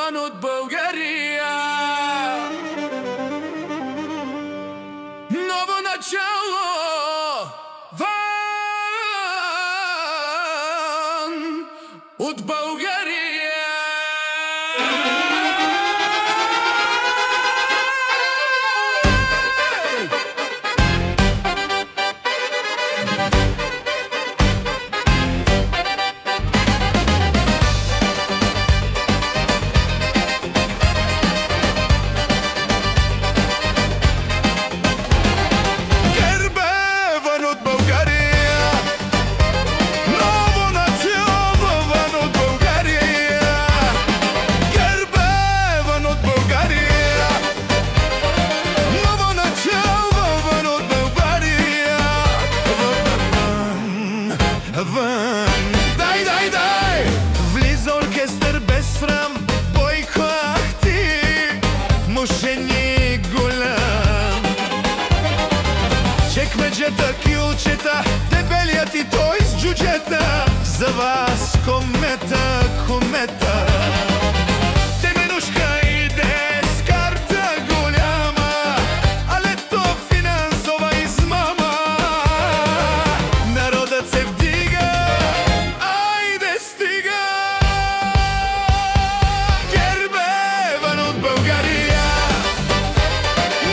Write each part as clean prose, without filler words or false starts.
вън от България. Ново начало вън от България. Дай, дай, дай! Влиза оркестър без срам, Бойко Ахти, мошеник голям. Чекмеджета, кюлчета, дебелият и той с джуджета. За вас комета, комета. Теменушка иде с карта голяма, але то финансова измама. Народът се вдига, айде стига. ГЕРБ е вън от България.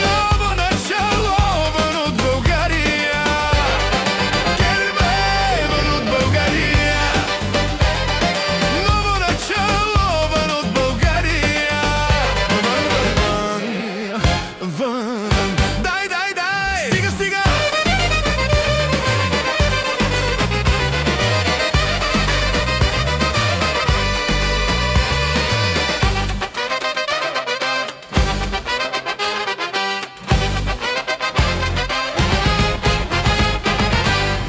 Ново начало вън от България. ГЕРБ е вън от България. Ново начало вън от България. Вън, вън. Дай, дай, дай! Стига, стига!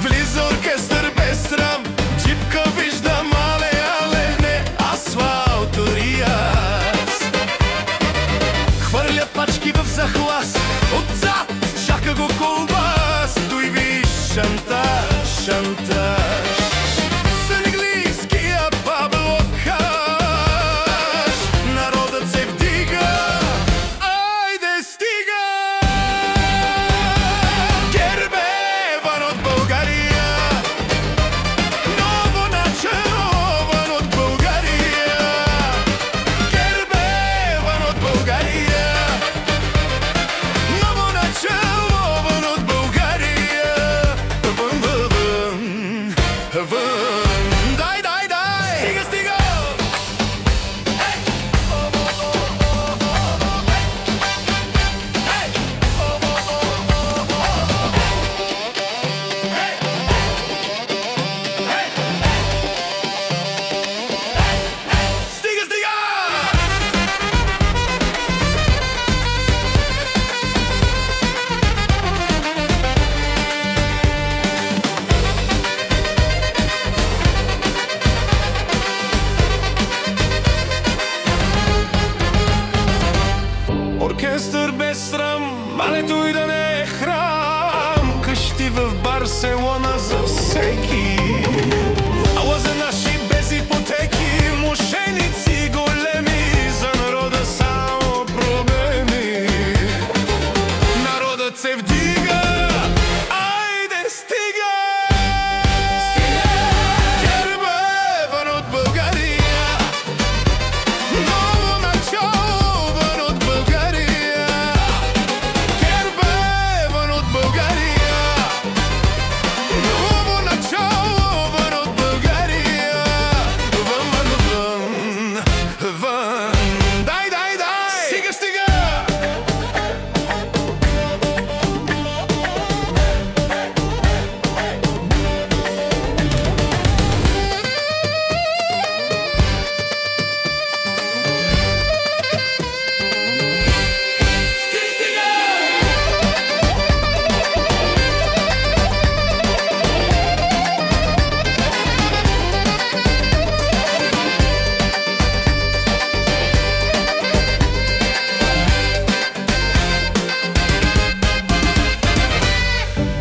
Влиза оркестър без срам, джипка виждам, але, але, не асфалт дори аз. Хвърлят пачки в захлас, отзад чака го колбас. Той виж шантаж, шантаж. С английския Пабло Каш народът се вдига, айде стига. ГЕРБ е вън от България. Ново начало вън от България. ГЕРБ е вън от България. Ново начало вън от България. Вън, вън, вън. Дай, дай, дай! Стига, стига! Стига, стига! Оркестър без срам, малето и да не е храм. Къщи в Барселона за всеки, ала за наши без ипотеки. Мошеници големи, за народа само проблеми. Народът се вдига, айде стига. ГЕРБ е вън от България. Ново начало вън от България. ГЕРБ е вън от България. Ново начало вън от България. Вън, вън, вън, вън. Дай, дай, дай! Стига, стига!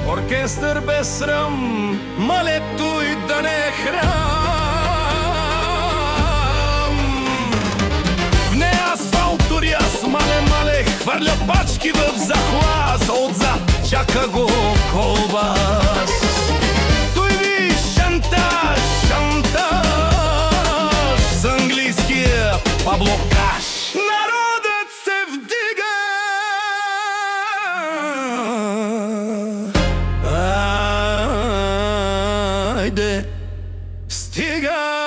Оркестър без срам, малето и да не е храм. хвърля пачки в захлас, отзад чака го колбас. Той ви шантаж, шантаж с английския Пабло Каш. Народът се вдига, айде, стига.